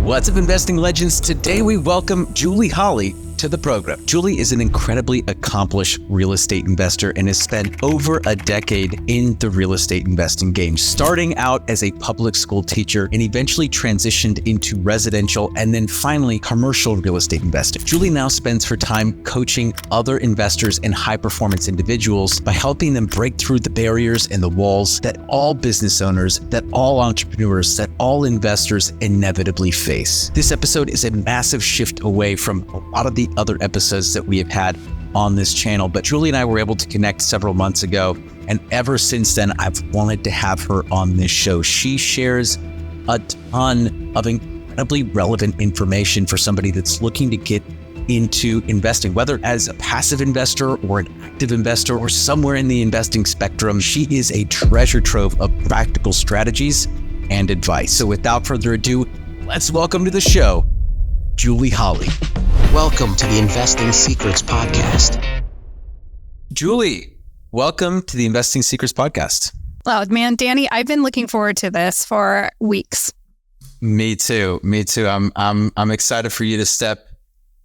What's up, investing legends? Today we welcome Julie Holly to the program. Julie is an incredibly accomplished real estate investor and has spent over a decade in the real estate investing game, starting out as a public school teacher and eventually transitioned into residential and then finally commercial real estate investing. Julie now spends her time coaching other investors and high-performance individuals by helping them break through the barriers and the walls that all business owners, that all entrepreneurs, that all investors inevitably face. This episode is a massive shift away from a lot of the other episodes that we have had on this channel, but Julie and I were able to connect several months ago, and ever since then, I've wanted to have her on this show. She shares a ton of incredibly relevant information for somebody that's looking to get into investing, whether as a passive investor or an active investor or somewhere in the investing spectrum. She is a treasure trove of practical strategies and advice. So without further ado, let's welcome to the show, Julie Holly. Welcome to the Investing Secrets Podcast. Julie, welcome to the Investing Secrets Podcast. Oh man, Danny, I've been looking forward to this for weeks. Me too. I'm excited for you to step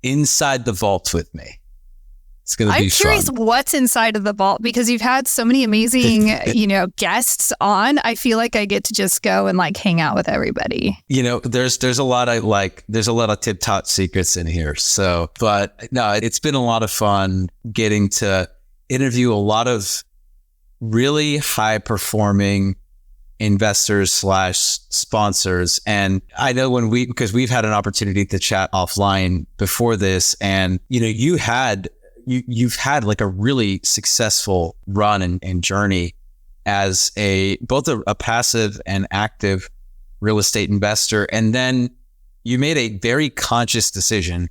inside the vault with me. It's going to be fun. I'm curious what's inside of the vault because you've had so many amazing, guests on. I feel like I get to just go and hang out with everybody. There's a lot of tip-top secrets in here. So, but no, it's been a lot of fun getting to interview a lot of really high-performing investors / sponsors. And I know because we've had an opportunity to chat offline before this, and you've had a really successful run and journey as both a passive and active real estate investor. And then you made a very conscious decision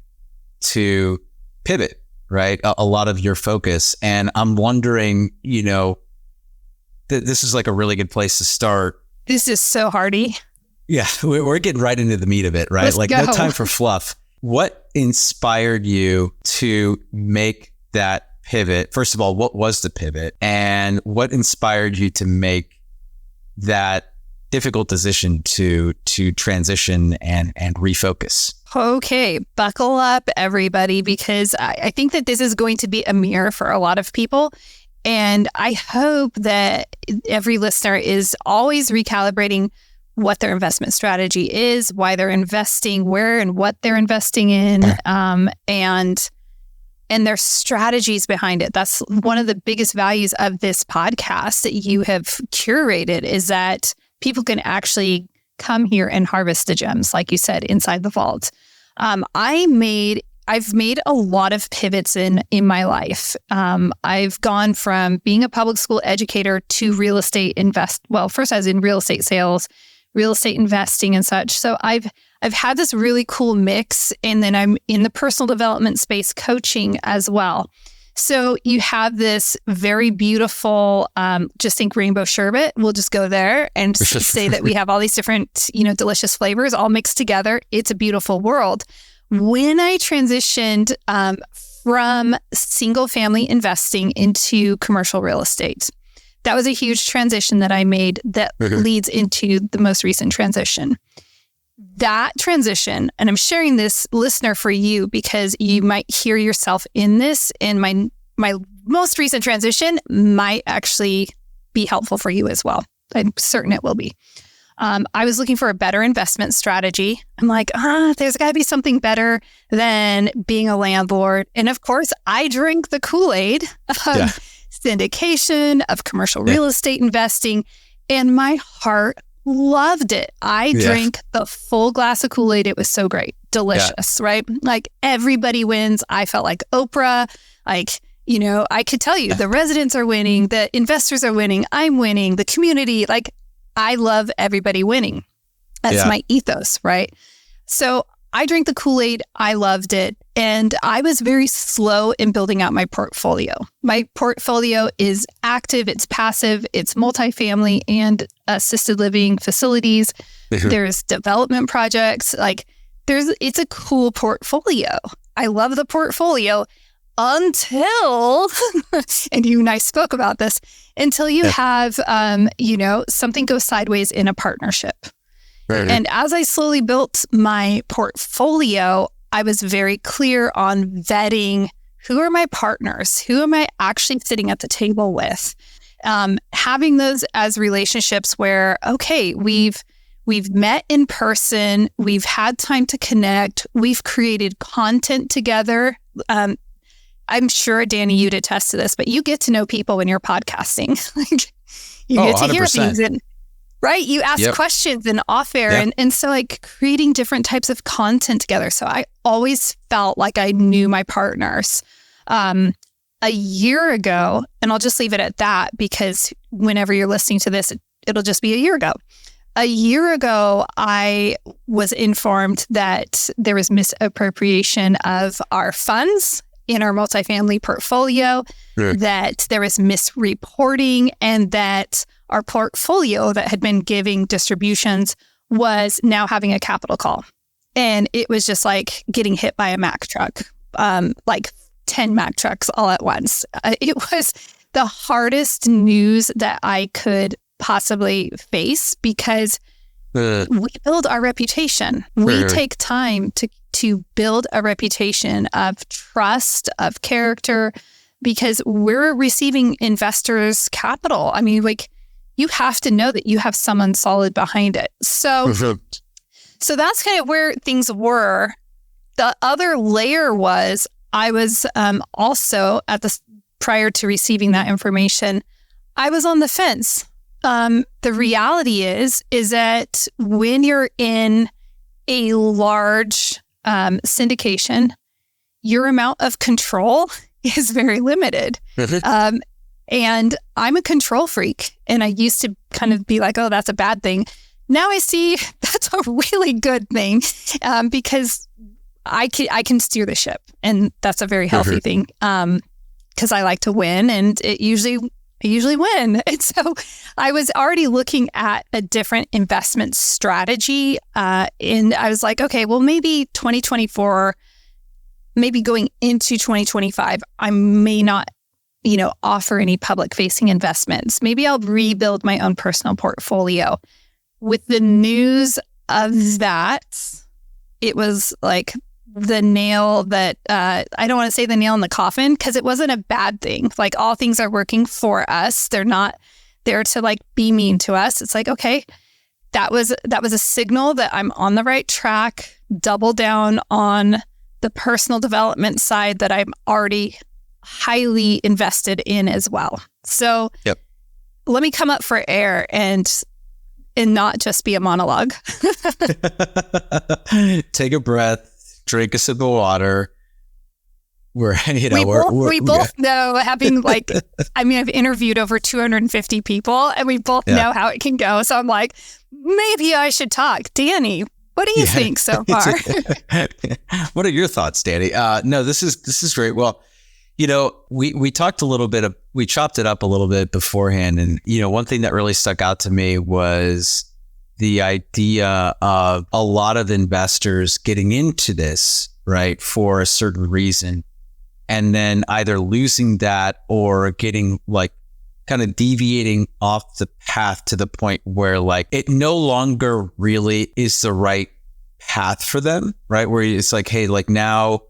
to pivot, right? A lot of your focus. And I'm wondering, this is a really good place to start. This is so hardy. Yeah, we're getting right into the meat of it, right? Let's go. No time for fluff. What inspired you to make that pivot? First of all, what was the pivot? And what inspired you to make that difficult decision to transition and refocus? Okay, buckle up, everybody, because I think that this is going to be a mirror for a lot of people. And I hope that every listener is always recalibrating what their investment strategy is, why they're investing, where and what they're investing in, and their strategies behind it. That's one of the biggest values of this podcast that you have curated, is that people can actually come here and harvest the gems, like you said, inside the vault. I've made a lot of pivots in my life. I've gone from being a public school educator to real estate first I was in real estate sales, real estate investing and such. So I've had this really cool mix, and then I'm in the personal development space coaching as well. So you have this very beautiful, just think rainbow sherbet. We'll just go there and say that we have all these different, delicious flavors all mixed together. It's a beautiful world. When I transitioned from single family investing into commercial real estate, that was a huge transition that I made that leads into the most recent transition. That transition, and I'm sharing this, listener, for you because you might hear yourself in this, and my most recent transition might actually be helpful for you as well. I'm certain it will be. I was looking for a better investment strategy. I'm like, there's got to be something better than being a landlord. And of course, I drink the Kool-Aid of syndication, of commercial real estate investing, and my heart loved it. I drank the full glass of Kool-Aid. It was so great. Delicious, right? Everybody wins. I felt like Oprah. I could tell you the residents are winning, the investors are winning, I'm winning, the community, I love everybody winning. That's my ethos, right? So I drank the Kool-Aid. I loved it. And I was very slow in building out my portfolio. My portfolio is active, it's passive, it's multifamily and assisted living facilities. There's development projects. It's a cool portfolio. I love the portfolio until, and you and I spoke about this, until you have, something goes sideways in a partnership. And as I slowly built my portfolio, I was very clear on vetting who are my partners, who am I actually sitting at the table with, having those as relationships where, okay, we've met in person, we've had time to connect, we've created content together. I'm sure, Danny, you'd attest to this, but you get to know people when you're podcasting. Like, you get to 100%. hear things, right? You ask questions in off air, and so like creating different types of content together. So I always felt like I knew my partners. A year ago, and I'll just leave it at that because whenever you're listening to this, it'll just be a year ago. A year ago, I was informed that there was misappropriation of our funds in our multifamily portfolio, that there was misreporting, and that our portfolio that had been giving distributions was now having a capital call. And it was just like getting hit by a Mack truck, like 10 Mack trucks all at once. It was the hardest news that I could possibly face because we build our reputation. We take time to build a reputation of trust, of character, because we're receiving investors' capital. I mean, like, you have to know that you have someone solid behind it. So that's kind of where things were. The other layer was I was also prior to receiving that information, I was on the fence. The reality is that when you're in a large syndication, your amount of control is very limited. And I'm a control freak. And I used to kind of be like, oh, that's a bad thing. Now I see that's a really good thing because I can steer the ship. And that's a very healthy thing because I like to win, and I usually win. And so I was already looking at a different investment strategy. And I was like, okay, well, maybe 2024, maybe going into 2025, I may not, offer any public facing investments. Maybe I'll rebuild my own personal portfolio. With the news of that, it was like the nail that, I don't want to say the nail in the coffin because it wasn't a bad thing. Like, all things are working for us. They're not there to like be mean to us. It's like, okay, that was a signal that I'm on the right track. Double down on the personal development side that I'm already highly invested in as well. So let me come up for air and not just be a monologue. Take a breath, drink a sip of water. We both know, having like, I've interviewed over 250 people, and we both know how it can go. So I'm like, maybe I should talk. Danny, what do you think so far? What are your thoughts, Danny? No, this is great. Well, we talked a little bit we chopped it up a little bit beforehand. And, one thing that really stuck out to me was the idea of a lot of investors getting into this, right, for a certain reason, and then either losing that or getting like kind of deviating off the path to the point where like it no longer really is the right path for them, right? Where it's like, hey, like now,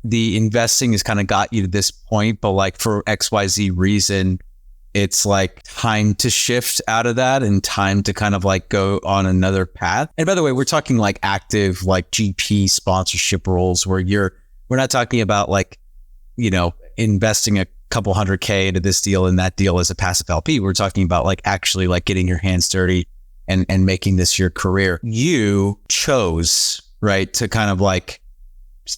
the investing has kind of got you to this point, but like for XYZ reason, it's like time to shift out of that and time to kind of like go on another path. And by the way, we're talking like active, like GP sponsorship roles where we're not talking about like, investing a couple $100K into this deal and that deal as a passive LP. We're talking about like actually like getting your hands dirty and making this your career. You chose, right, to kind of like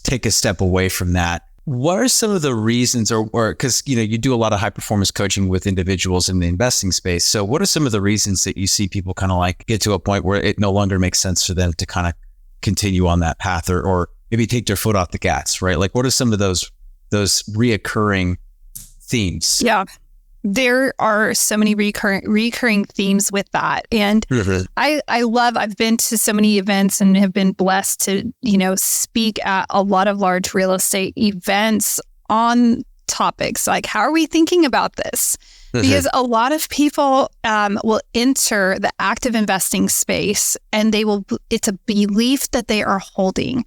take a step away from that. What are some of the reasons or because, you do a lot of high performance coaching with individuals in the investing space. So what are some of the reasons that you see people kind of like get to a point where it no longer makes sense for them to kind of continue on that path or maybe take their foot off the gas, right? Like, what are some of those reoccurring themes? Yeah. There are so many recurring themes with that. And I've been to so many events and have been blessed to, speak at a lot of large real estate events on topics like, how are we thinking about this? Because a lot of people will enter the active investing space and it's a belief that they are holding.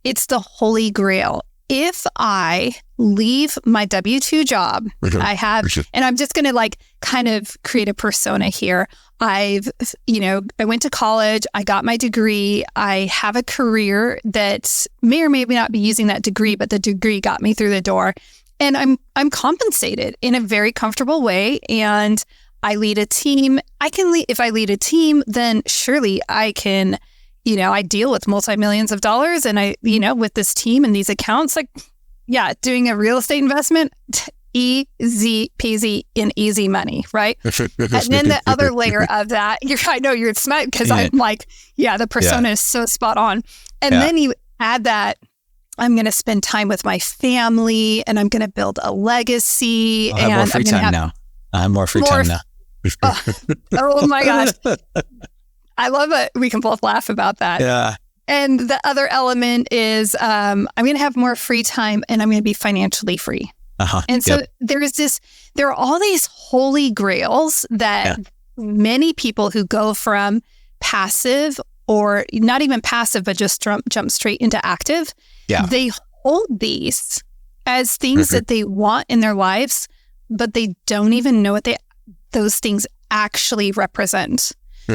It's the holy grail. If I leave my W-2 job, and I'm just going to kind of create a persona here. I went to college, I got my degree, I have a career that may or may not be using that degree, but the degree got me through the door. And I'm compensated in a very comfortable way, and I lead a team. If I lead a team, then surely I can, I deal with multi-millions of dollars, and with this team and these accounts, doing a real estate investment, easy peasy in easy money, right? And then the other layer of that, I know you're smart because I'm the persona is so spot on. And then you add that, I'm going to spend time with my family and I'm going to build a legacy. I have more free time now. I have more free time now. Oh my gosh. I love it. We can both laugh about that. Yeah. And the other element is I'm going to have more free time and I'm going to be financially free. And so there are all these holy grails that many people who go from passive or not even passive, but just jump straight into active, they hold these as things that they want in their lives, but they don't even know what those things actually represent,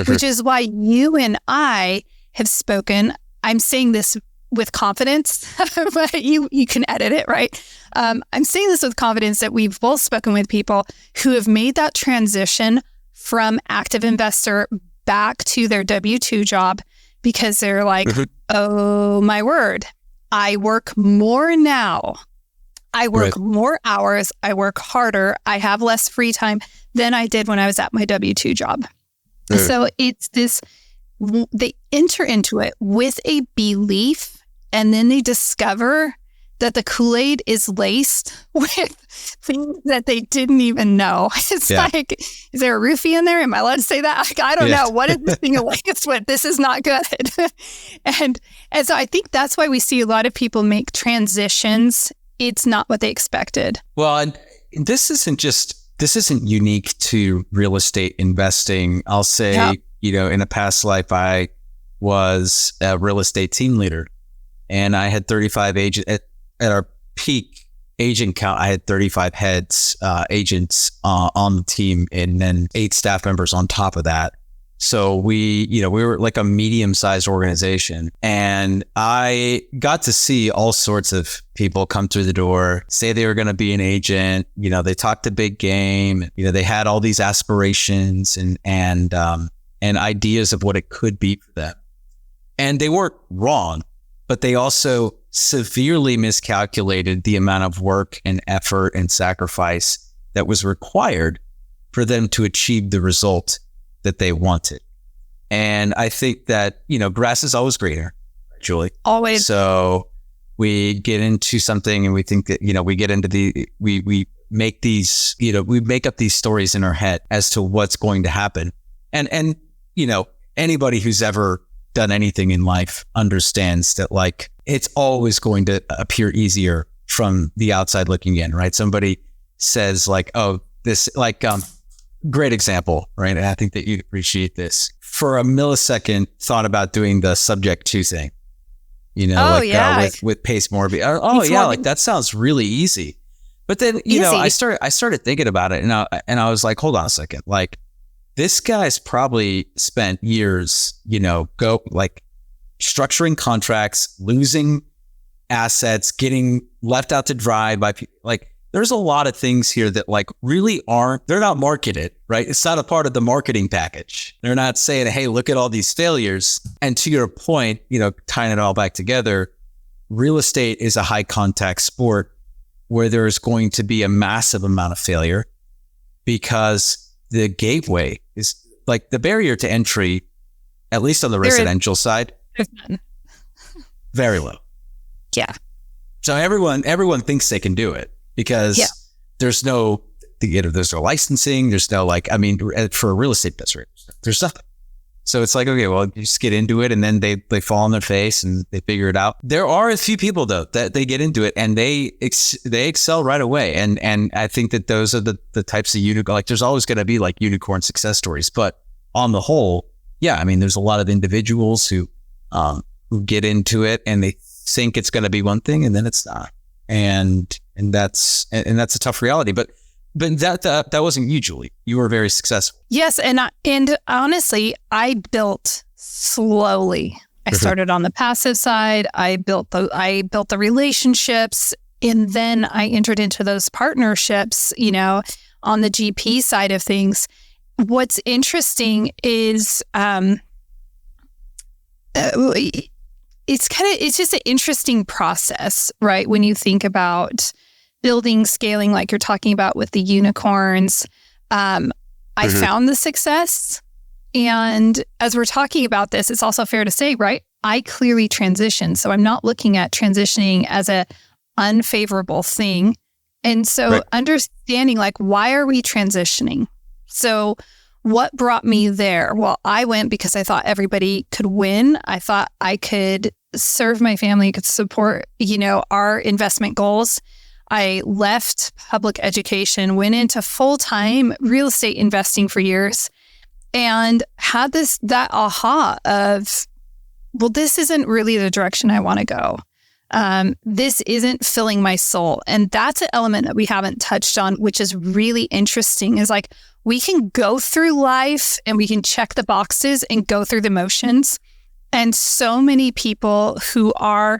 which is why you and I have spoken. I'm saying this with confidence, but you can edit it, right? I'm saying this with confidence that we've both spoken with people who have made that transition from active investor back to their W-2 job because they're like, oh my word, I work more now. I work more hours. I work harder. I have less free time than I did when I was at my W-2 job. So it's this, they enter into it with a belief, and then they discover that the Kool-Aid is laced with things that they didn't even know. It's like, is there a roofie in there? Am I allowed to say that? I don't know. What is this thing laced with? This is not good. and so I think that's why we see a lot of people make transitions. It's not what they expected. Well, and this isn't unique to real estate investing. I'll say, in a past life, I was a real estate team leader, and I had 35 agents at our peak agent count. I had 35 agents on the team, and then 8 staff members on top of that. So we were like a medium-sized organization, and I got to see all sorts of people come through the door, say they were going to be an agent. They talked a big game. They had all these aspirations and ideas of what it could be for them. And they weren't wrong, but they also severely miscalculated the amount of work and effort and sacrifice that was required for them to achieve the result that they wanted. And I think that, grass is always greener, Julie. Always. So we get into something and we think that, we get into we make these, we make up these stories in our head as to what's going to happen. And anybody who's ever done anything in life understands that it's always going to appear easier from the outside looking in, right? Somebody says great example, right? And I think that you'd appreciate this. For a millisecond, thought about doing the subject to thing, with Pace Morby. That sounds really easy. But then, I started thinking about it, and I was like, hold on a second, this guy's probably spent years, structuring contracts, losing assets, getting left out to dry by people. There's a lot of things here that really they're not marketed, right? It's not a part of the marketing package. They're not saying, hey, look at all these failures. And to your point, tying it all back together, real estate is a high contact sport where there's going to be a massive amount of failure because the gateway is the barrier to entry, at least on the residential side, very low. Yeah. So everyone thinks they can do it because there's no licensing. There's no for a real estate investor, there's nothing. So it's like, okay, well, you just get into it and then they fall on their face and they figure it out. There are a few people though that they get into it and they excel right away. And I think that those are the types of unicorn, like there's always going to be like unicorn success stories, but on the whole, yeah, I mean, there's a lot of individuals who get into it and they think it's going to be one thing and then it's not. And that's a tough reality, but that wasn't you, Julie. You were very successful. Yes, and honestly, I built slowly. I started on the passive side. I built the relationships, and then I entered into those partnerships. On the GP side of things. What's interesting is it's just an interesting process, right? When you think about building, scaling, like you're talking about with the unicorns. I found the success. And as we're talking about this, it's also fair to say, right? I clearly transitioned. So I'm not looking at transitioning as a unfavorable thing. And so understanding like, why are we transitioning? So what brought me there? Well, I went because I thought everybody could win. I thought I could serve my family, could support, our investment goals. I left public education, went into full-time real estate investing for years, and had that aha of, well, this isn't really the direction I want to go. This isn't filling my soul. And that's an element that we haven't touched on, which is really interesting, is like, we can go through life and we can check the boxes and go through the motions. And so many people who are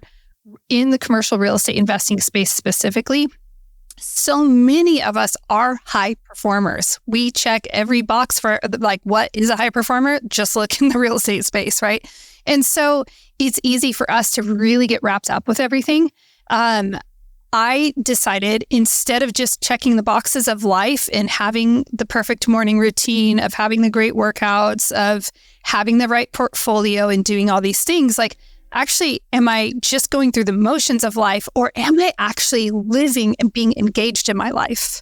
in the commercial real estate investing space specifically, so many of us are high performers. We check every box for like, what is a high performer? Just look in the real estate space, right? And so it's easy for us to really get wrapped up with everything. I decided, instead of just checking the boxes of life and having the perfect morning routine, of having the great workouts, of having the right portfolio and doing all these things, like, actually, am I just going through the motions of life, or am I actually living and being engaged in my life?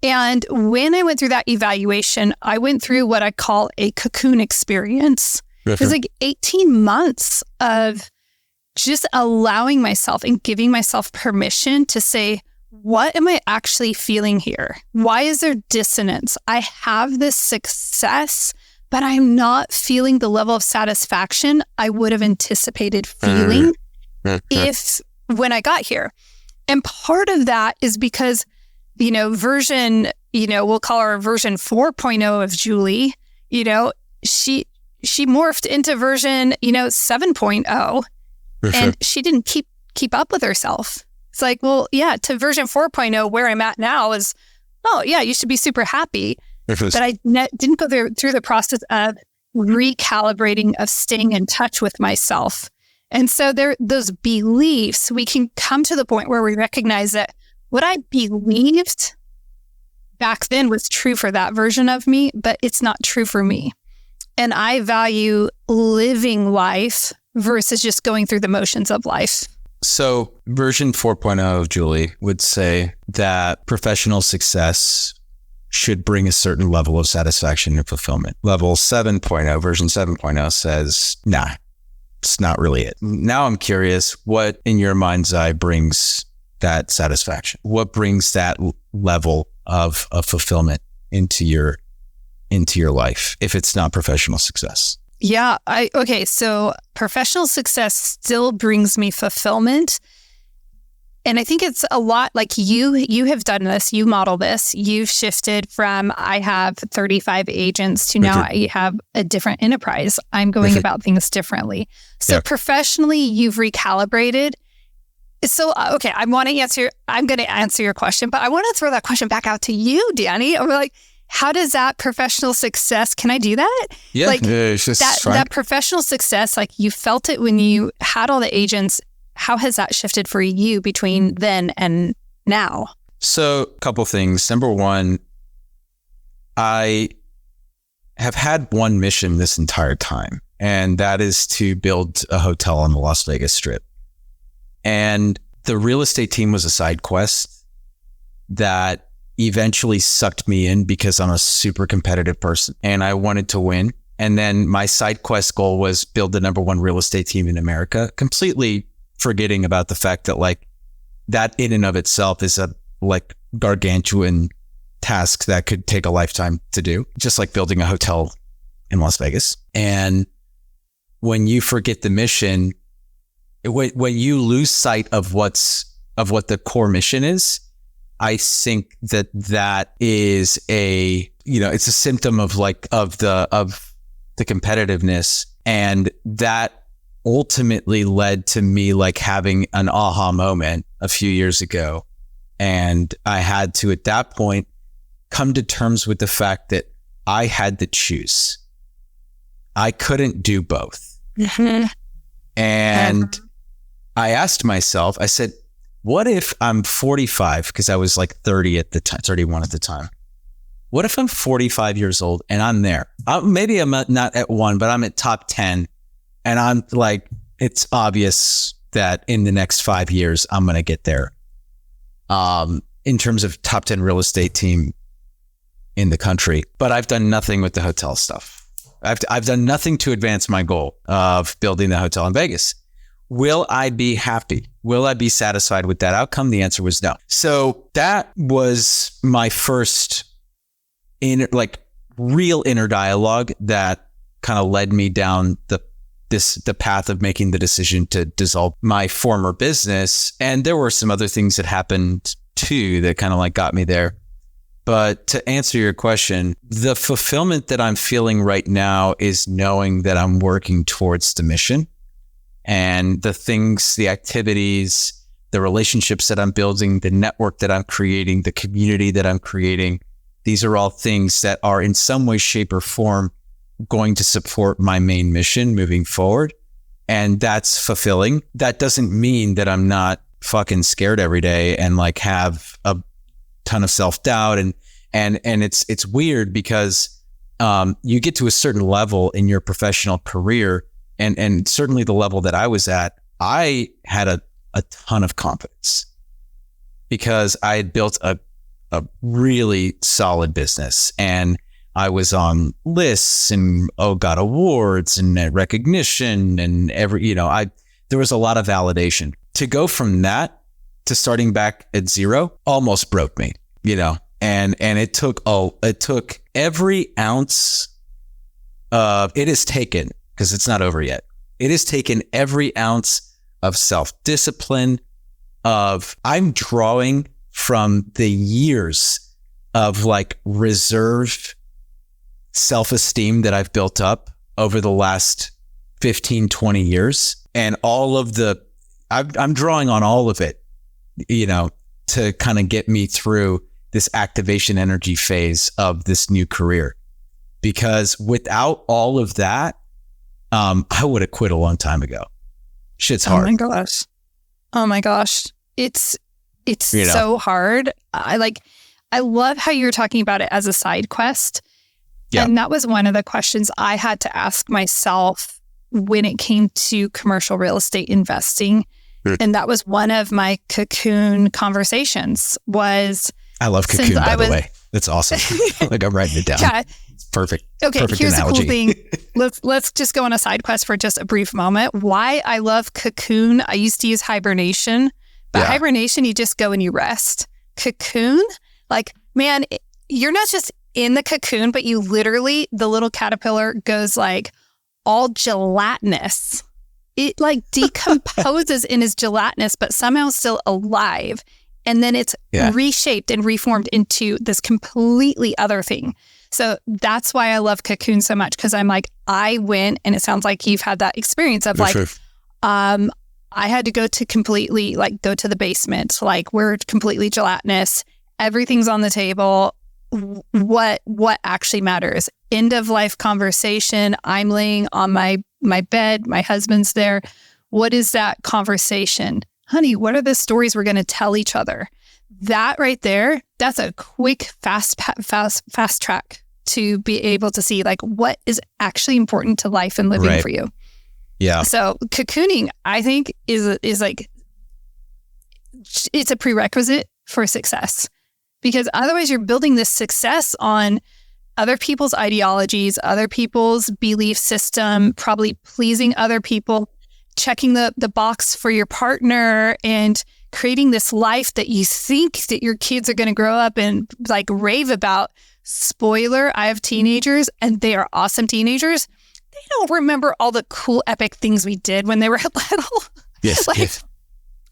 And when I went through that evaluation, I went through what I call a cocoon experience. It was like 18 months of just allowing myself and giving myself permission to say, what am I actually feeling here? Why is there dissonance? I have this success, but I'm not feeling the level of satisfaction I would have anticipated feeling when I got here. And part of that is because, we'll call her version 4.0 of Julie, she morphed into version, 7.0, and she didn't keep up with herself. It's like, well, yeah, to version 4.0, where I'm at now is, oh yeah, you should be super happy. But I didn't go through the process of recalibrating, of staying in touch with myself. And so those beliefs, we can come to the point where we recognize that what I believed back then was true for that version of me, but it's not true for me. And I value living life versus just going through the motions of life. So version 4.0 of Julie would say that professional success should bring a certain level of satisfaction and fulfillment. Level 7.0, version 7.0 says, nah, it's not really it. Now I'm curious, what in your mind's eye brings that satisfaction? What brings that level of fulfillment into your life if it's not professional success? Yeah. So professional success still brings me fulfillment. And I think it's a lot like you have done this, you model this, you've shifted from, I have 35 agents to now I have a different enterprise. I'm going about things differently. So professionally, you've recalibrated. So, okay, I'm going to answer your question, but I want to throw that question back out to you, Danny. I'm like, how does that professional success, can I do that? Yeah, like it's just fine. That professional success, like you felt it when you had all the agents. How has that shifted for you between then and now? So a couple things. Number one, I have had one mission this entire time, and that is to build a hotel on the Las Vegas Strip. And the real estate team was a side quest that eventually sucked me in because I'm a super competitive person and I wanted to win. And then my side quest goal was build the number one real estate team in America, completely forgetting about the fact that like that in and of itself is a like gargantuan task that could take a lifetime to do, just like building a hotel in Las Vegas. And when you forget the mission, when you lose sight of what the core mission is, I think that is it's a symptom of the competitiveness. And that ultimately led to me like having an aha moment a few years ago. And I had to, at that point, come to terms with the fact that I had to choose. I couldn't do both. Mm-hmm. And I asked myself, I said, what if I'm 45? Because I was like 30 at the time, 31 at the time. What if I'm 45 years old and I'm there? Maybe I'm not at 1, but I'm at top 10. And I'm like, it's obvious that in the next 5 years, I'm going to get there. In terms of top 10 real estate team in the country. But I've done nothing with the hotel stuff. I've done nothing to advance my goal of building the hotel in Vegas. Will I be happy? Will I be satisfied with that outcome? The answer was no. So that was my first real inner dialogue that kind of led me down the path of making the decision to dissolve my former business. And there were some other things that happened too that kind of like got me there. But to answer your question, the fulfillment that I'm feeling right now is knowing that I'm working towards the mission, and the things, the activities, the relationships that I'm building, the network that I'm creating, the community that I'm creating. These are all things that are in some way, shape, or form going to support my main mission moving forward. And that's fulfilling. That doesn't mean that I'm not fucking scared every day and like have a ton of self-doubt. And it's weird because you get to a certain level in your professional career, and certainly the level that I was at, I had a ton of confidence because I had built a really solid business, and I was on lists and got awards and recognition and there was a lot of validation. To go from that to starting back at zero almost broke me, and it took every ounce of, it has taken, because it's not over yet. It has taken every ounce of self-discipline, I'm drawing from the years of like reserve self-esteem that I've built up over the last 15, 20 years. And all of I'm drawing on all of it, to kind of get me through this activation energy phase of this new career. Because without all of that, I would have quit a long time ago. Shit's hard. Oh my gosh. It's so hard. I love how you're talking about it as a side quest. Yeah. And that was one of the questions I had to ask myself when it came to commercial real estate investing. And that was one of my cocoon conversations was... I love cocoon, by the way. That's awesome. Like I'm writing it down. Yeah. It's perfect. Okay, perfect here's analogy. the cool thing. Let's just go on a side quest for just a brief moment. Why I love cocoon, I used to use hibernation, but hibernation, you just go and you rest. Cocoon, like, man, you're not just in the cocoon, but you literally, the little caterpillar goes like all gelatinous. It like decomposes and is gelatinous, but somehow still alive. And then it's reshaped and reformed into this completely other thing. So that's why I love cocoon so much, because I'm like, I went, and it sounds like you've had that experience of I had to go to completely go to the basement. Like we're completely gelatinous. Everything's on the table. What actually matters? End of life conversation. I'm laying on my bed. My husband's there. What is that conversation? Honey, what are the stories we're going to tell each other? That right there, that's a quick, fast track to be able to see like what is actually important to life and living for you. Yeah. So cocooning, I think, is like, it's a prerequisite for success, because otherwise you're building this success on other people's ideologies, other people's belief system, probably pleasing other people, checking the box for your partner, and creating this life that you think that your kids are going to grow up and like rave about. Spoiler, I have teenagers and they are awesome teenagers. They don't remember all the cool, epic things we did when they were little. Yes. Like, yes.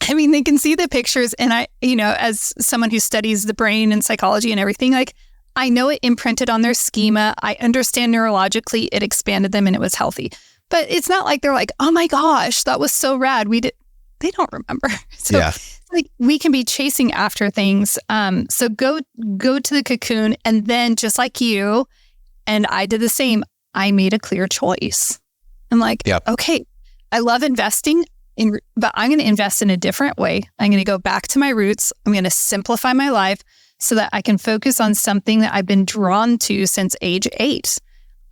I mean, they can see the pictures, and I, as someone who studies the brain and psychology and everything, like, I know it imprinted on their schema. I understand neurologically it expanded them and it was healthy. But it's not like they're like, oh my gosh, that was so rad. They don't remember. So Yeah. like, we can be chasing after things. So go to the cocoon, and then just like you, and I did the same, I made a clear choice. I'm like, Yep. okay, I love investing, but I'm going to invest in a different way. I'm going to go back to my roots. I'm going to simplify my life so that I can focus on something that I've been drawn to since age 8.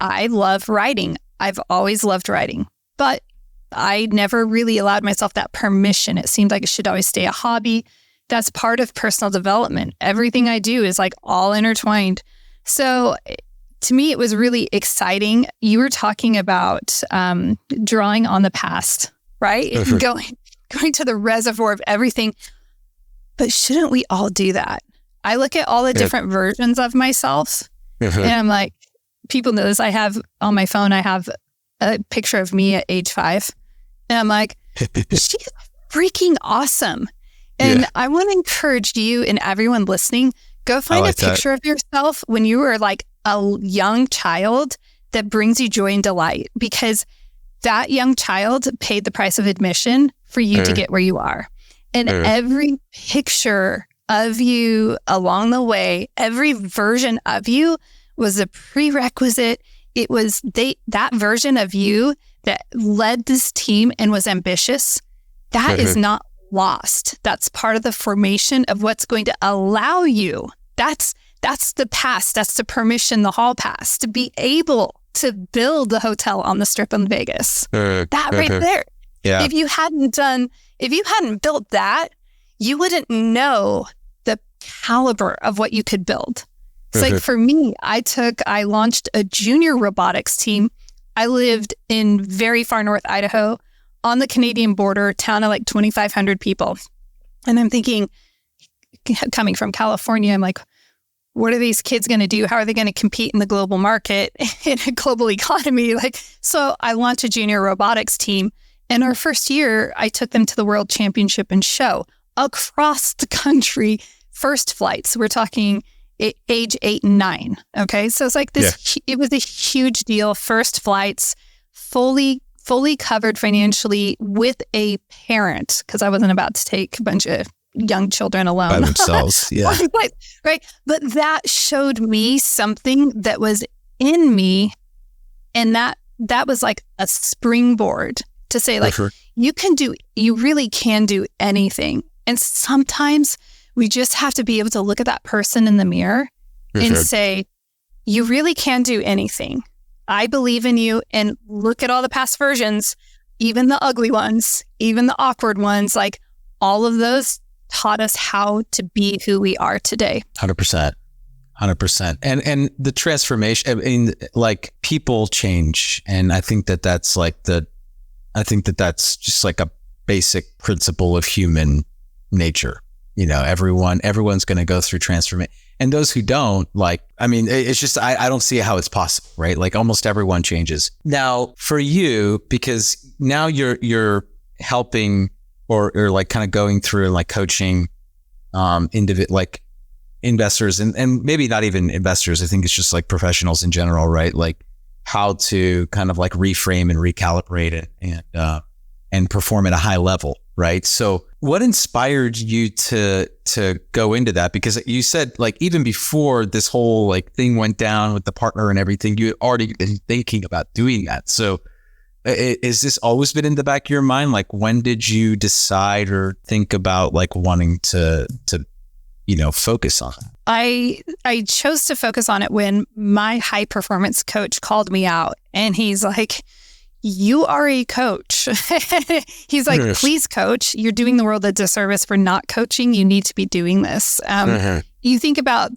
I love writing. I've always loved writing, but I never really allowed myself that permission. It seemed like it should always stay a hobby. That's part of personal development. Everything I do is like all intertwined. So to me, it was really exciting. You were talking about drawing on the past, right? Going to the reservoir of everything. But shouldn't we all do that? I look at all the different versions of myself, and I'm like, people know this. I have on my phone, I have a picture of me at age 5. And I'm like, she's freaking awesome. And I want to encourage you and everyone listening, go find a picture of yourself when you were like a young child that brings you joy and delight, because that young child paid the price of admission for you to get where you are. And every picture of you along the way, every version of you was a prerequisite. It was that version of you that led this team and was ambitious. That is not lost. That's part of the formation of what's going to allow you. That's the pass. That's the permission, the hall pass to be able to build the hotel on the Strip in Vegas. That right there. Yeah. If you hadn't built that, you wouldn't know the caliber of what you could build. It's like for me, I launched a junior robotics team. I lived in very far north Idaho on the Canadian border, town of like 2,500 people. And I'm thinking, coming from California, I'm like, what are these kids going to do? How are they going to compete in the global market, in a global economy? So I launched a junior robotics team. And our first year, I took them to the World Championship and show across the country, first flights. We're talking age 8 and 9. Okay. So it's like this, it was a huge deal. First flights, fully covered financially with a parent, because I wasn't about to take a bunch of young children alone. By themselves. Yeah. Right. But that showed me something that was in me. And that was like a springboard to say, like, you really can do anything. And sometimes we just have to be able to look at that person in the mirror and say, you really can do anything. I believe in you. And look at all the past versions, even the ugly ones, even the awkward ones, like all of those taught us how to be who we are today. 100%. And the transformation, I mean, like, people change. And I think that's just like a basic principle of human nature. You know, everyone's going to go through transformation. And those who don't, like, I mean, it's just, I don't see how it's possible, right? Like, almost everyone changes. Now, for you, because now you're helping or like kind of going through and like coaching like investors and maybe not even investors. I think it's just like professionals in general, right? Like how to kind of like reframe and recalibrate it and perform at a high level, right? So what inspired you to go into that? Because you said, like, even before this whole like thing went down with the partner and everything, you had already been thinking about doing that. So is this always been in the back of your mind? Like, when did you decide or think about like wanting to focus on it? I chose to focus on it when my high performance coach called me out, and he's like, you are a coach. He's like, please coach. You're doing the world a disservice for not coaching. You need to be doing this. You think about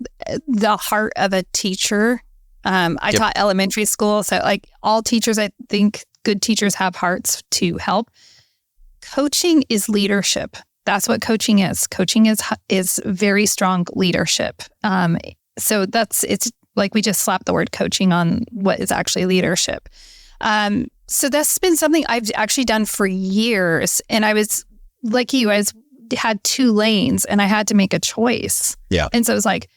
the heart of a teacher I taught elementary school. So like all teachers, I think good teachers have hearts to help. Coaching is leadership. That's what coaching is. Coaching is very strong leadership. So it's like we just slapped the word coaching on what is actually leadership. So that's been something I've actually done for years. And I was like you, had 2 lanes and I had to make a choice. Yeah. And so it was like,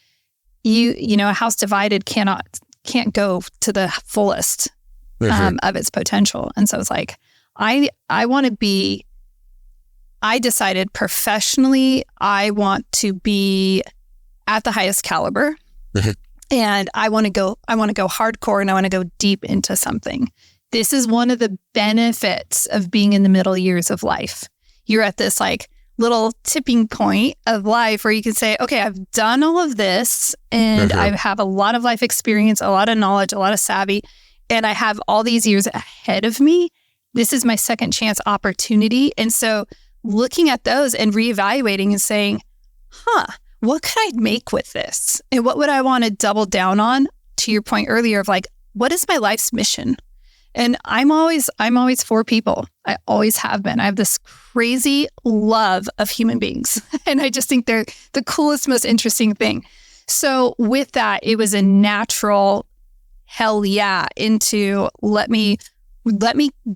you know, a house divided can't go to the fullest of its potential. And so it's like, I decided professionally, I want to be at the highest caliber. And I want to go hardcore and I want to go deep into something. This is one of the benefits of being in the middle years of life. You're at this like little tipping point of life where you can say, okay, I've done all of this and I have a lot of life experience, a lot of knowledge, a lot of savvy, and I have all these years ahead of me. This is my second chance opportunity. And so looking at those and reevaluating and saying, what could I make with this? And what would I want to double down on? To your point earlier of like, what is my life's mission? And I'm always for people. I always have been. I have this crazy love of human beings. And I just think they're the coolest, most interesting thing. So with that, it was a natural hell yeah into let me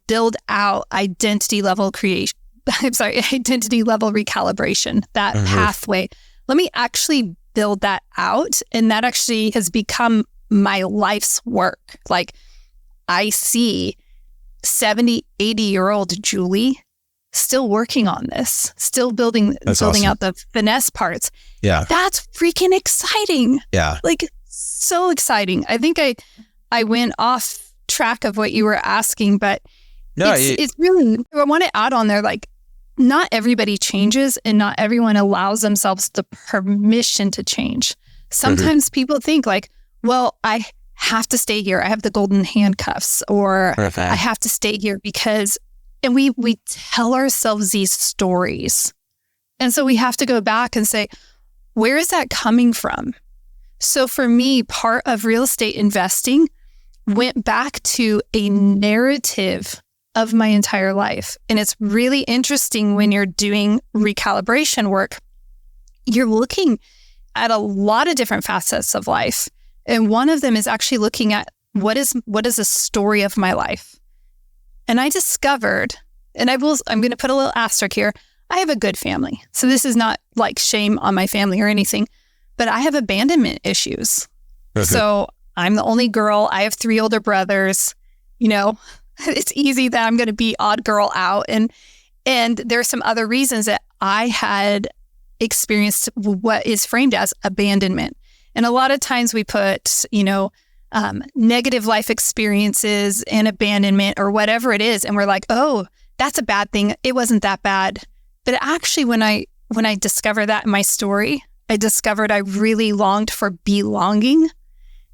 build out identity level recalibration, that pathway. Let me actually build that out. And that actually has become my life's work. Like I see 70, 80-year-old Julie still working on this, still building awesome. Out the finesse parts. Yeah. That's freaking exciting. Yeah. Like so exciting. I think I went off track of what you were asking, but it's really, I want to add on there, like not everybody changes and not everyone allows themselves the permission to change. Sometimes people think like, well, I have to stay here. I have the golden handcuffs, or I have to stay here because, and we tell ourselves these stories. And so we have to go back and say, where is that coming from? So for me, part of real estate investing went back to a narrative of my entire life. And it's really interesting when you're doing recalibration work, you're looking at a lot of different facets of life. And one of them is actually looking at what is the story of my life. And I discovered, and I'm going to put a little asterisk here, I have a good family. So this is not like shame on my family or anything, but I have abandonment issues. So I'm the only girl. I have 3 older brothers. You know, it's easy that I'm going to be odd girl out. And there are some other reasons that I had experienced what is framed as abandonment. And a lot of times we put, negative life experiences and abandonment or whatever it is. And we're like, oh, that's a bad thing. It wasn't that bad. But actually, when I discovered that in my story, I discovered I really longed for belonging.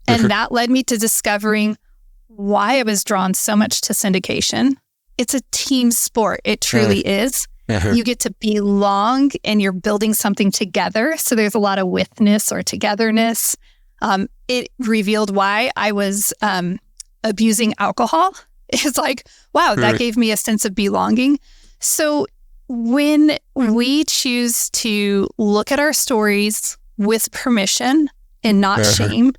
And that led me to discovering why I was drawn so much to syndication. It's a team sport. It truly is. You get to belong and you're building something together. So there's a lot of withness or togetherness. It revealed why I was abusing alcohol. It's like, wow, that gave me a sense of belonging. So when we choose to look at our stories with permission and not shame,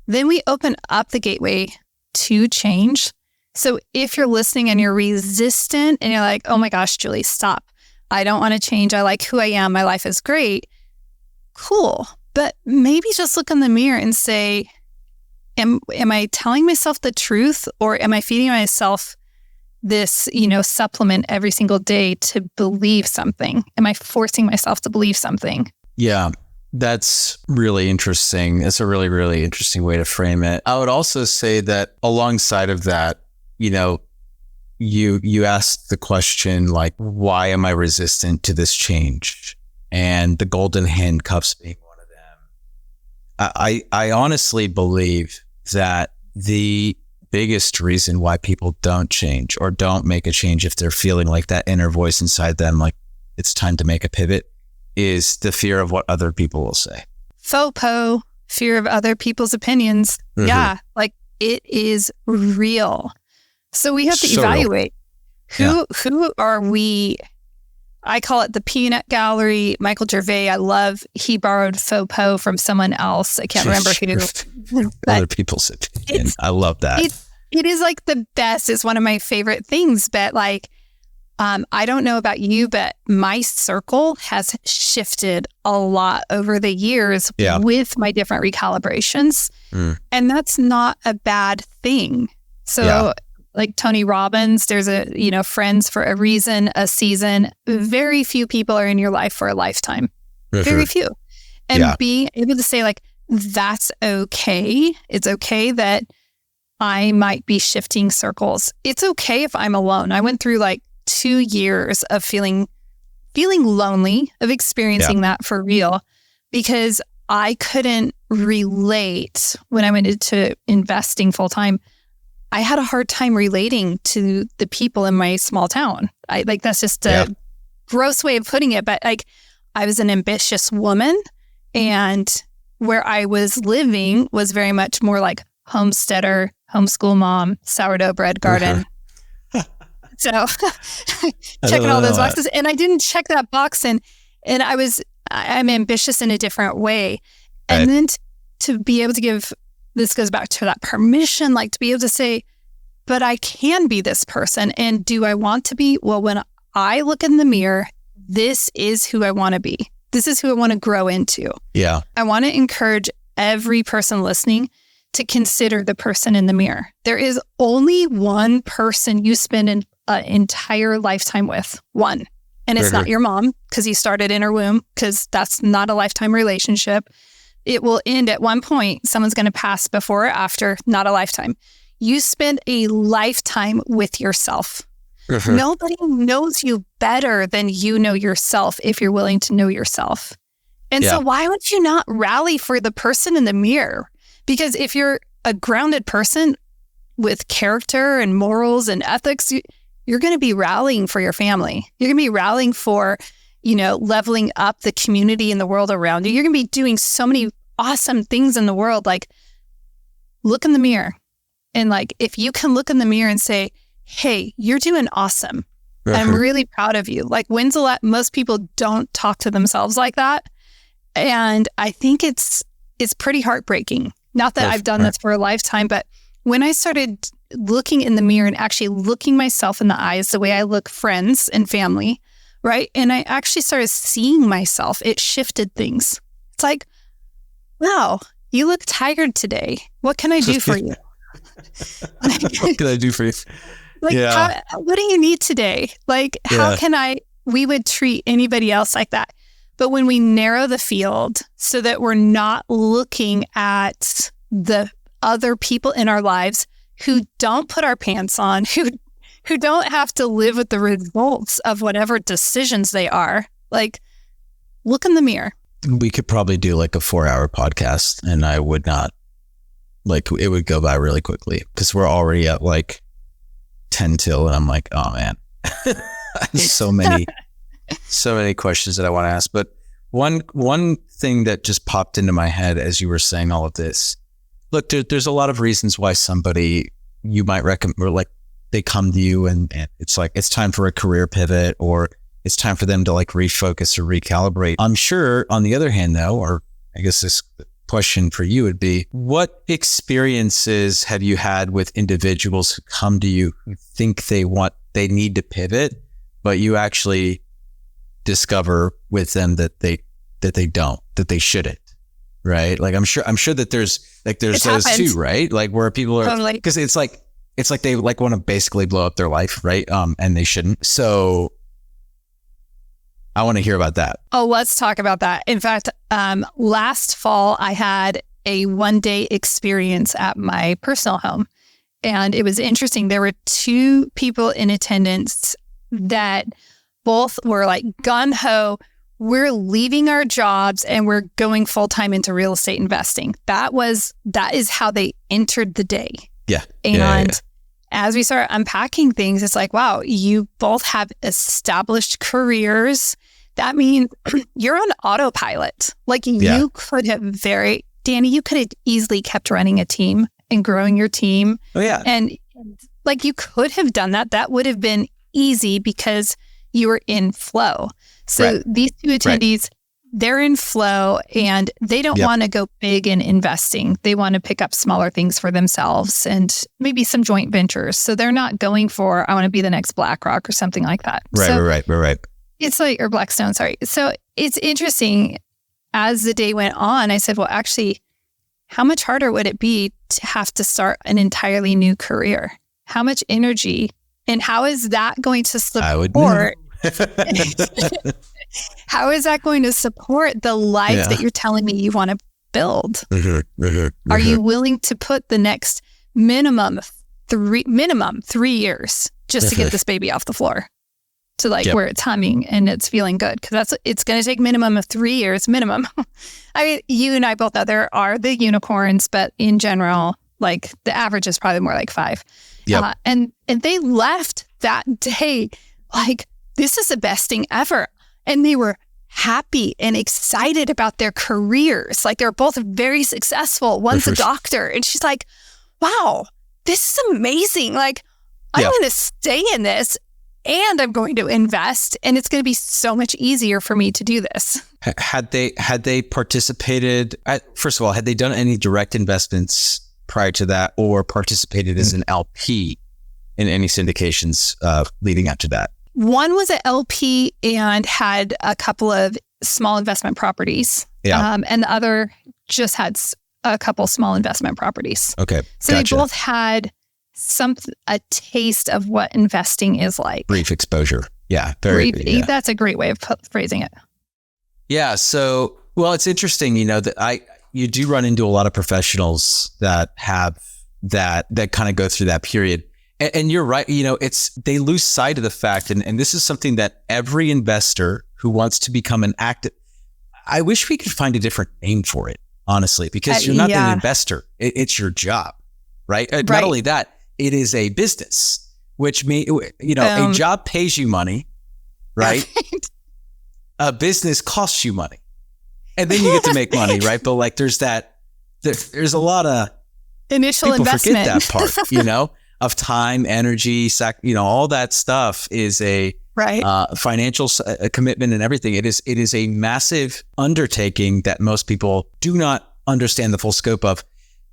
then we open up the gateway to change. So if you're listening and you're resistant and you're like, oh my gosh, Julie, stop. I don't want to change. I like who I am. My life is great. Cool. But maybe just look in the mirror and say, am I telling myself the truth, or am I feeding myself this, supplement every single day to believe something? Am I forcing myself to believe something? Yeah. That's really interesting. It's a really, really interesting way to frame it. I would also say that alongside of that, you asked the question, like, why am I resistant to this change? And the golden handcuffs being one of them. I honestly believe that the biggest reason why people don't change or don't make a change, if they're feeling like that inner voice inside them, like it's time to make a pivot, is the fear of what other people will say. FOPO, fear of other people's opinions. Mm-hmm. Yeah, like it is real. So we have to evaluate who are we. I call it the peanut gallery. Michael Gervais, he borrowed faux pot from someone else. I can't remember who. Other people's opinion. I love that. It is like the best. It's one of my favorite things. But like, I don't know about you, but my circle has shifted a lot over the years with my different recalibrations. And that's not a bad thing. So like Tony Robbins, there's friends for a reason, a season. Very few people are in your life for a lifetime. Very few. And being able to say like, that's okay. It's okay that I might be shifting circles. It's okay if I'm alone. I went through like 2 years of feeling lonely, of experiencing that for real, because I couldn't relate when I went into investing full time. I had a hard time relating to the people in my small town. That's just a gross way of putting it. But like, I was an ambitious woman, and where I was living was very much more like homesteader, homeschool mom, sourdough bread garden. So checking all those boxes, and I didn't check that box, and I'm ambitious in a different way. And then to be able to give, this goes back to that permission, like to be able to say, but I can be this person. And do I want to be? Well, when I look in the mirror, this is who I want to be. This is who I want to grow into. Yeah. I want to encourage every person listening to consider the person in the mirror. There is only one person you spend an entire lifetime with. One. And it's not your mom, because you started in her womb, because that's not a lifetime relationship. It will end at one point. Someone's going to pass before or after, not a lifetime. You spend a lifetime with yourself. Nobody knows you better than you know yourself if you're willing to know yourself. And so why would you not rally for the person in the mirror? Because if you're a grounded person with character and morals and ethics, you're going to be rallying for your family. You're going to be rallying for, leveling up the community and the world around you. You're going to be doing so many awesome things in the world. Like, look in the mirror. And like, if you can look in the mirror and say, hey, you're doing awesome. I'm really proud of you. Like, most people don't talk to themselves like that. And I think it's pretty heartbreaking. Not that I've done this for a lifetime, but when I started looking in the mirror and actually looking myself in the eyes the way I look friends and family, right? And I actually started seeing myself. It shifted things. It's like, wow, you look tired today. What can I do for you? What can I do for you? Like, what do you need today? Like, how can we would treat anybody else like that. But when we narrow the field so that we're not looking at the other people in our lives who don't put our pants on, who don't have to live with the results of whatever decisions they are, like, look in the mirror. We could probably do like a 4-hour podcast, and I would not, like, it would go by really quickly, because we're already at like 10 till, and I'm like, oh man, so many questions that I want to ask. But one thing that just popped into my head as you were saying all of this, look, there's a lot of reasons why somebody you might recommend, or like they come to you and it's like, it's time for a career pivot, or it's time for them to like refocus or recalibrate. I'm sure on the other hand though, or I guess this question for you would be, what experiences have you had with individuals who come to you who think they need to pivot, but you actually discover with them that they don't, that they shouldn't, right? Like, I'm sure that there's those too, right? Like, where people are, totally, because it's like they like want to basically blow up their life, right? And they shouldn't. So I want to hear about that. Oh, let's talk about that. In fact, last fall, I had a 1-day experience at my personal home. And it was interesting. There were 2 people in attendance that both were like gung-ho. We're leaving our jobs and we're going full-time into real estate investing. That is how they entered the day. Yeah. And as we start unpacking things, it's like, wow, you both have established careers. That means you're on autopilot. Like, you could have very Danny, you could have easily kept running a team and growing your team. Oh, yeah. And like you could have done that. That would have been easy because you were in flow. So these two attendees, they're in flow and they don't want to go big in investing. They want to pick up smaller things for themselves and maybe some joint ventures. So they're not going for, I want to be the next BlackRock or something like that. Right. It's like, or Blackstone, sorry. So it's interesting. As the day went on, I said, well, actually, how much harder would it be to have to start an entirely new career? How much energy and how is that going to support? How is that going to support the life that you're telling me you want to build? Are you willing to put the next minimum 3 years just to get this baby off the floor? To like where it's humming and it's feeling good, because it's going to take minimum of 3 years minimum. I mean, you and I both know there are the unicorns, but in general, like the average is probably more like 5. And they left that day like, this is the best thing ever. And they were happy and excited about their careers. Like they're both very successful. One's a doctor, and she's like, wow, this is amazing. Like I'm going to stay in this. And I'm going to invest, and it's going to be so much easier for me to do this. Had they participated? First of all, had they done any direct investments prior to that, or participated as an LP in any syndications leading up to that? One was an LP and had a couple of small investment properties, and the other just had a couple small investment properties. Okay, so they both had a taste of what investing is like. Brief exposure. Yeah. That's a great way of phrasing it. Yeah. So, well, it's interesting, that you do run into a lot of professionals that have that kind of go through that period. And you're right. They lose sight of the fact. And this is something that every investor who wants to become an active, I wish we could find a different name for it, honestly, because you're not an investor. It's your job, right? Not only that, it is a business, which means, a job pays you money, right? A business costs you money. And then you get to make money, right? But like there's a lot of initial people investment. Forget that part, of time, energy, all that stuff is a financial commitment and everything. It is a massive undertaking that most people do not understand the full scope of.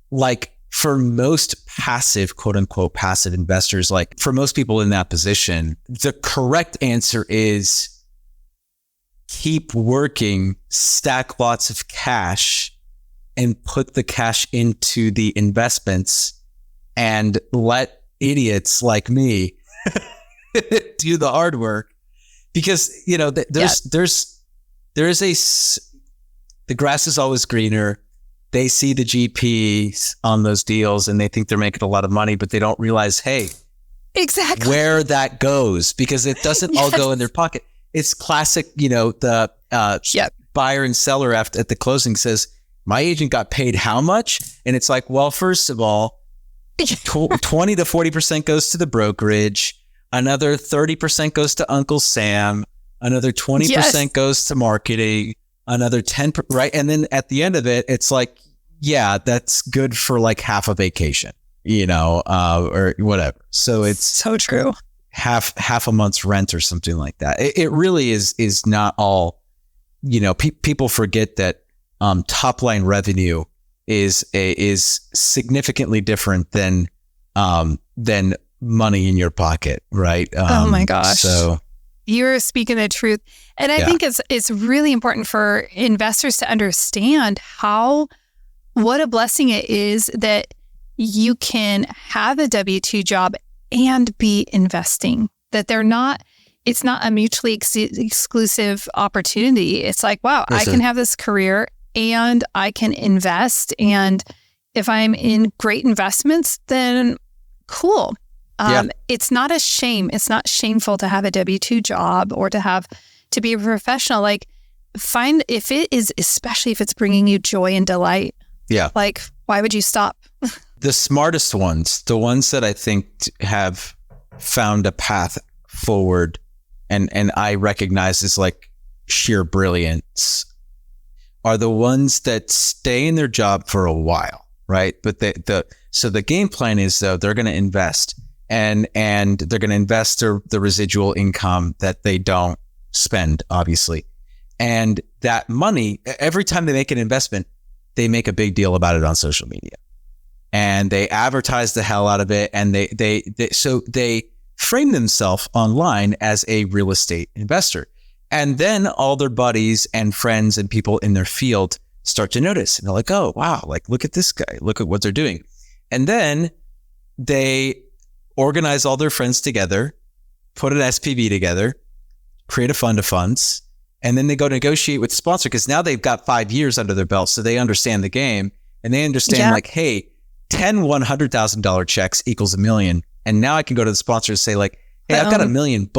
Like, for most passive, quote unquote, passive investors, like for most people in that position, the correct answer is keep working, stack lots of cash, and put the cash into the investments and let idiots like me do the hard work. Because, the grass is always greener. They see the GPs on those deals and they think they're making a lot of money, but they don't realize, hey, exactly where that goes, because it doesn't all go in their pocket. It's classic, the buyer and seller at the closing says, my agent got paid how much? And it's like, well, first of all, 20 to 40% goes to the brokerage. Another 30% goes to Uncle Sam. Another 20% goes to marketing. Another 10, right? And then at the end of it, it's like, yeah, that's good for like half a vacation, or whatever. So it's so true. Half a month's rent or something like that. It really is not all, people forget that top line revenue is significantly different than money in your pocket, right? Oh my gosh. So you're speaking the truth. And I think it's really important for investors to understand what a blessing it is that you can have a W-2 job and be investing, that it's not a mutually exclusive opportunity. It's like, wow, I can have this career and I can invest. And if I'm in great investments, then cool. It's not a shame. It's not shameful to have a W-2 job or to be a professional. Like, especially if it's bringing you joy and delight. Yeah. Like, why would you stop? The smartest ones, the ones that I think have found a path forward and I recognize as like sheer brilliance, are the ones that stay in their job for a while, right? But so the game plan is, though, they're going to invest and they're going to invest the residual income that they don't spend, obviously. And that money, every time they make an investment, they make a big deal about it on social media. And they advertise the hell out of it. And so they frame themselves online as a real estate investor. And then all their buddies and friends and people in their field start to notice. And they're like, oh, wow, like, look at this guy. Look at what they're doing. And then they organize all their friends together, put an SPV together, create a fund of funds, and then they go negotiate with the sponsor, because now they've got 5 years under their belt. So they understand the game, and they understand like, hey, 10 $100,000 checks equals $1 million. And now I can go to the sponsor and say like, hey, I've got $1 million.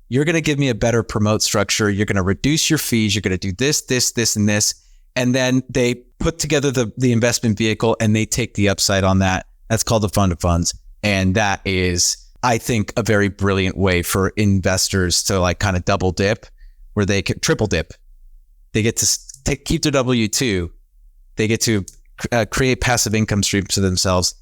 You're going to give me a better promote structure. You're going to reduce your fees. You're going to do this, this, this, and this. And then they put together the investment vehicle and they take the upside on that. That's called the fund of funds. And that is, I think, a very brilliant way for investors to like kind of double dip, where they can triple dip. They get to keep their W-2. They get to create passive income streams for themselves.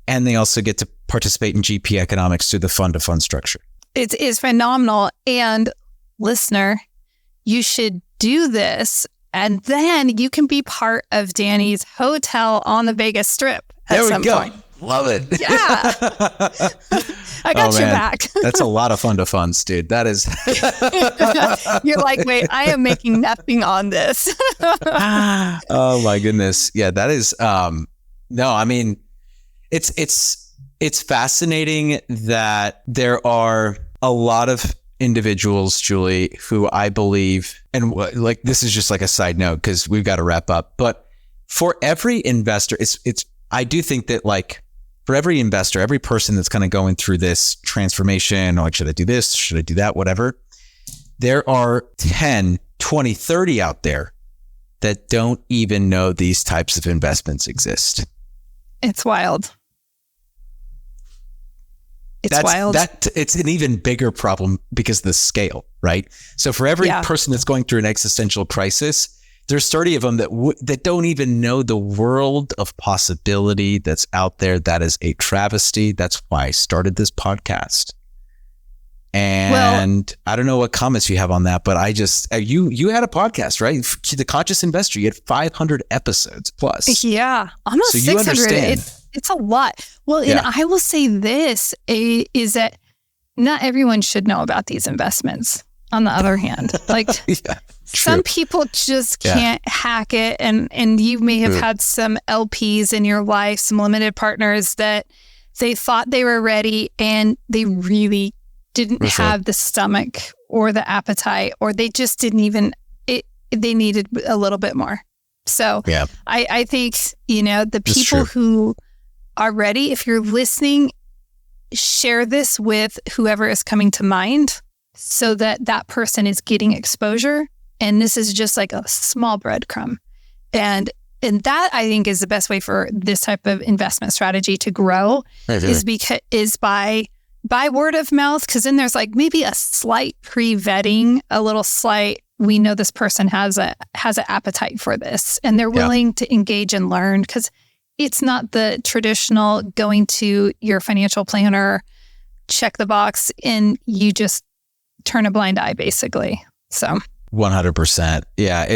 And they also get to participate in GP economics through the fund of fund structure. It is phenomenal. And listener, you should do this. And then you can be part of Danny's hotel on the Vegas Strip at some point. Love it. Yeah. I got your back. That's a lot of fund of funds, dude. That is. You're like, wait, I am making nothing on this. Oh my goodness. Yeah, that is, no, I mean, it's fascinating that there are a lot of individuals, Julie, who I believe, and like, this is just like a side note because we've got to wrap up, but for every investor, I do think that like for every investor, every person that's kind of going through this transformation, or like, should I do this? Should I do that? Whatever. There are 10, 20, 30 out there that don't even know these types of investments exist. It's wild. It's wild. It's an even bigger problem because of the scale, right? So for every person that's going through an existential crisis, there's 30 of them that don't even know the world of possibility that's out there. That is a travesty. That's why I started this podcast. And I don't know what comments you have on that, but I just, you had a podcast, right? The Conscious Investor, you had 500 episodes plus. Yeah, almost so 600. It's a lot. Well, and I will say this is that not everyone should know about these investments. On the other hand, like some people just can't hack it. And you may have had some LPs in your life, some limited partners that they thought they were ready and they really didn't have the stomach or the appetite, or they just didn't even, they needed a little bit more. So I think, the people who are ready, if you're listening, share this with whoever is coming to mind so that person is getting exposure. And this is just like a small breadcrumb. And that I think is the best way for this type of investment strategy to grow is by word of mouth. Cause then there's like maybe a slight pre-vetting, a little slight, we know this person has an appetite for this and they're willing to engage and learn. Cause it's not the traditional going to your financial planner, check the box, and you just turn a blind eye, basically. So 100%. Yeah,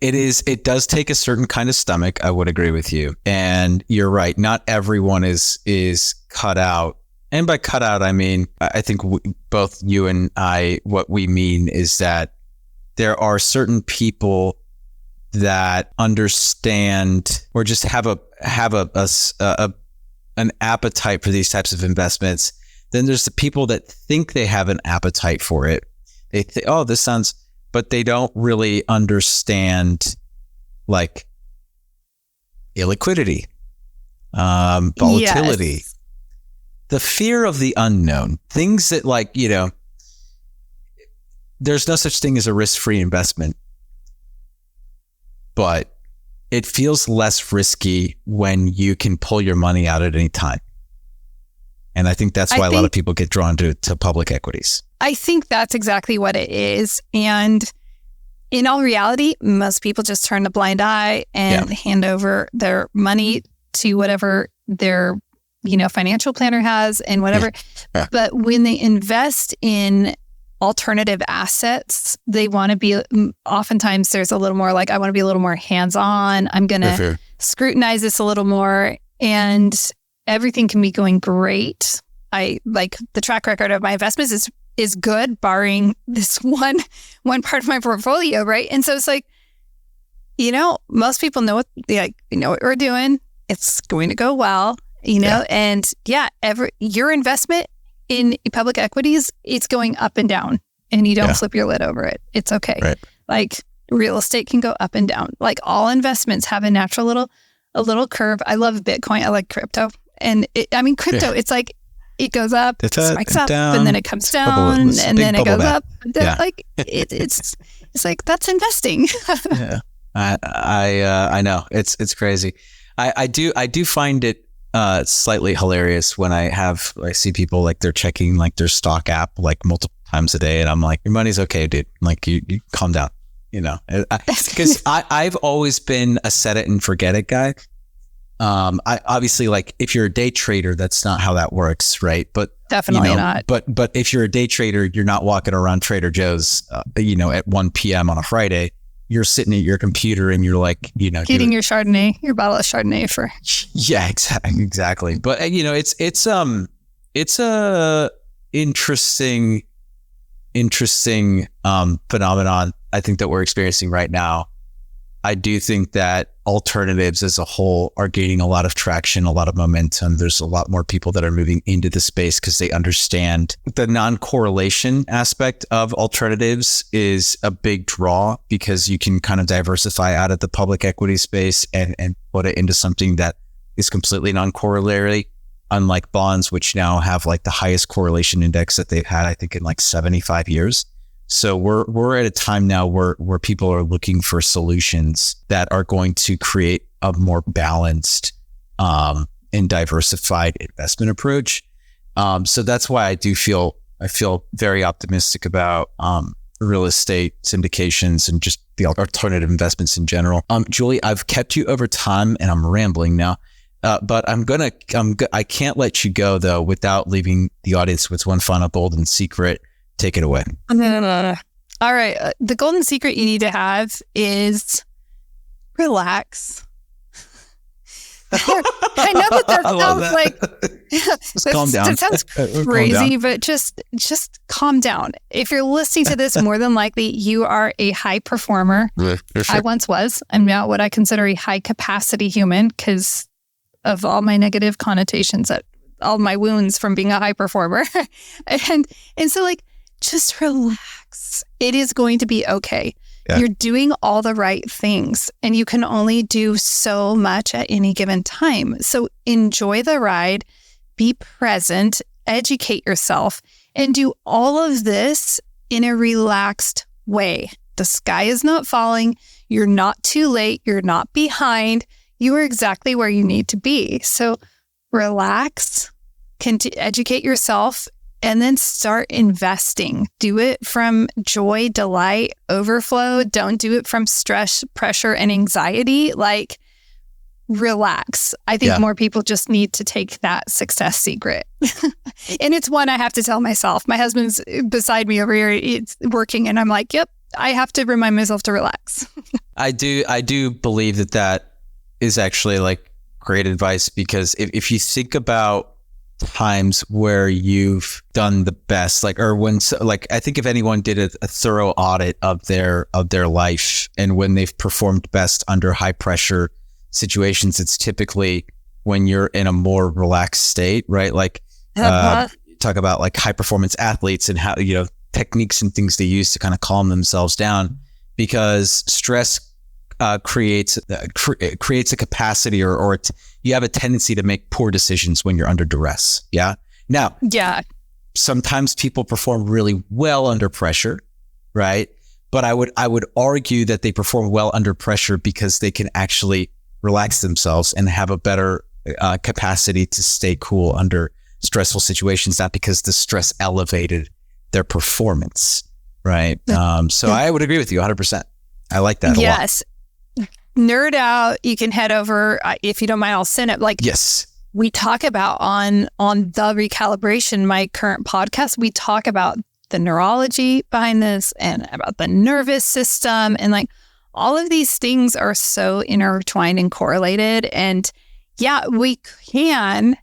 it does take a certain kind of stomach. I would agree with you. And you're right. Not everyone is cut out. And by cut out, I mean, I think both you and I, what we mean is that there are certain people that understand or just have an appetite for these types of investments. Then there's the people that think they have an appetite for it. They think, oh, this sounds, but they don't really understand like illiquidity, volatility, the fear of the unknown, things that like, there's no such thing as a risk-free investment. But it feels less risky when you can pull your money out at any time. And I think that's why a lot of people get drawn to public equities. I think that's exactly what it is. And in all reality, most people just turn a blind eye and hand over their money to whatever their, financial planner has and whatever. Yeah. But when they invest in alternative assets, they want to be, oftentimes there's a little more like, I want to be a little more hands-on. I'm going to scrutinize this a little more, and everything can be going great. I like the track record of my investments is good, barring this one part of my portfolio, right? And so it's like, most people know what we're doing. It's going to go well, and your investment in public equities, it's going up and down, and you don't flip your lid over it. It's okay. Right. Like real estate can go up and down. Like all investments have a natural a little curve. I love Bitcoin. I like crypto, and crypto. It's like it goes up, spikes up, and then it comes down, and then it goes up. Like it's like that's investing. Yeah, I know it's crazy. I do find it slightly hilarious when I see people like they're checking like their stock app like multiple times a day, and I'm like, your money's okay, dude. Like you calm down, because I've always been a set it and forget it guy. I obviously, like if you're a day trader, that's not how that works, right? But definitely not. But if you're a day trader, you're not walking around Trader Joe's, at 1 p.m. on a Friday. You're sitting at your computer and you're like, getting your Chardonnay, your bottle of Chardonnay for. Yeah, exactly. But it's a interesting phenomenon, I think, that we're experiencing right now. I do think that alternatives as a whole are gaining a lot of traction, a lot of momentum. There's a lot more people that are moving into the space because they understand the non-correlation aspect of alternatives is a big draw, because you can kind of diversify out of the public equity space and put it into something that is completely non-correlatory, unlike bonds, which now have like the highest correlation index that they've had, I think, in like 75 years. So we're at a time now where people are looking for solutions that are going to create a more balanced and diversified investment approach. So that's why I feel very optimistic about real estate syndications and just the alternative investments in general. Julie, I've kept you over time and I'm rambling now, but I can't let you go though without leaving the audience with one final golden secret. Take it away. All right. The golden secret you need to have is relax. I know that sounds like calm down. That sounds crazy, but just calm down. If you're listening to this, more than likely you are a high performer. Sure. I once was. I'm now what I consider a high capacity human because of all my negative connotations, that all my wounds from being a high performer, and so like. Just relax. It is going to be okay. Yeah. You're doing all the right things, and you can only do so much at any given time. So enjoy the ride, be present, educate yourself, and do all of this in a relaxed way. The sky is not falling. You're not too late. You're not behind. You are exactly where you need to be. So relax, educate yourself, and then start investing. Do it from joy, delight, overflow. Don't do it from stress, pressure, and anxiety. Like, relax. I think more people just need to take that success secret. And it's one I have to tell myself. My husband's beside me over here. It's working. And I'm like, yep, I have to remind myself to relax. I do believe that is actually like great advice, because if you think about times where you've done the best, like, or when, like, I think if anyone did a thorough audit of their life and when they've performed best under high pressure situations, it's typically when you're in a more relaxed state, right? Like, talk about like high performance athletes and how, techniques and things they use to kind of calm themselves down, because stress creates a capacity or you have a tendency to make poor decisions when you're under duress. Yeah. Now, sometimes people perform really well under pressure, right? But I would argue that they perform well under pressure because they can actually relax themselves and have a better capacity to stay cool under stressful situations, not because the stress elevated their performance, right? So I would agree with you 100%. I like that a lot. Yes. Nerd out. You can head over, if you don't mind, I'll send it. Like, Yes. we talk about on the recalibration, my current podcast, we talk about the neurology behind this and about the nervous system. And like all of these things are so intertwined and correlated. And yeah, we can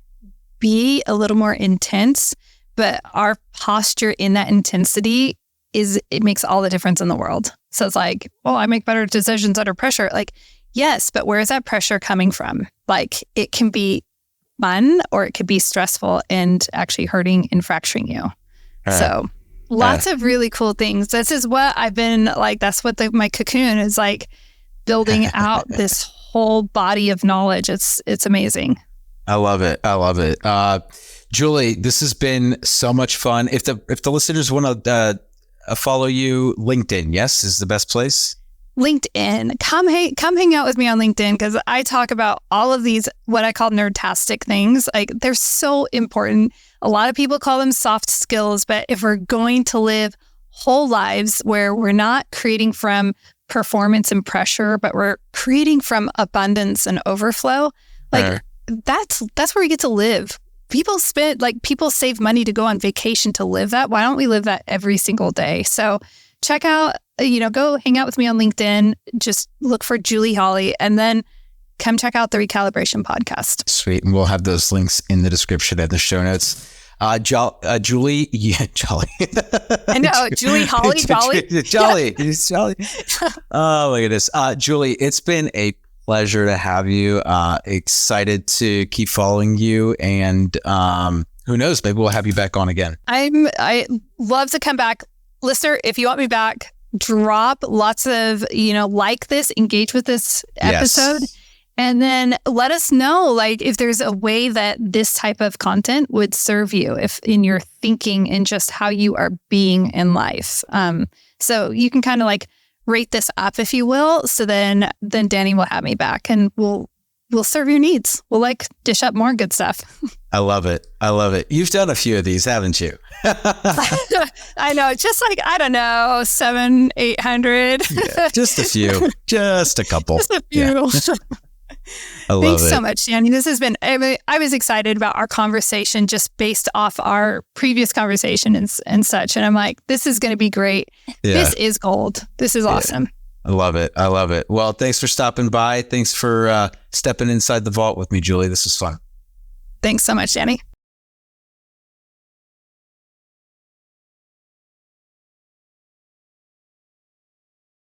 be a little more intense, but our posture in that intensity it makes all the difference in the world. So it's like, well, I make better decisions under pressure. Like, yes, but where is that pressure coming from? Like, it can be fun or it could be stressful and actually hurting and fracturing you. So lots of really cool things. This is what I've been like, that's what my cocoon is like, building out this whole body of knowledge. It's amazing. I love it. I love it. Julie, this has been so much fun. If the listeners want to follow you, LinkedIn, yes, is the best place. LinkedIn. Come hang out with me on LinkedIn, because I talk about all of these, what I call nerdtastic things. Like, they're so important. A lot of people call them soft skills, but if we're going to live whole lives where we're not creating from performance and pressure, but we're creating from abundance and overflow, like that's where we get to live. People save money to go on vacation to live that. Why don't we live that every single day? So check out, go hang out with me on LinkedIn. Just look for Julie Holly, and then come check out the Recalibration podcast. Sweet. And we'll have those links in the description and the show notes. Julie, Jolly. I know, Julie Holly, Jolly. Jolly. Jolly. Oh my goodness. Julie, it's been a pleasure to have you. Excited to keep following you, and who knows, maybe we'll have you back on again. I love to come back. Listener, if you want me back, drop lots of, like this, engage with this episode. Yes. And then let us know, like, if there's a way that this type of content would serve you, if in your thinking and just how you are being in life. So you can kind of like rate this up, if you will. So then Danny will have me back, and we'll serve your needs. We'll like dish up more good stuff. I love it. I love it. You've done a few of these, haven't you? I know. Just like, I don't know, 700-800. Yeah, just a few. Just a couple. Just a few. Yeah. I love Thanks it. so much, Danny. This has been, I was excited about our conversation just based off our previous conversation and such. And I'm like, this is going to be great. Yeah. This is gold. This is awesome. I love it. I love it. Well, thanks for stopping by. Thanks for stepping inside the vault with me, Julie. This was fun. Thanks so much, Danny.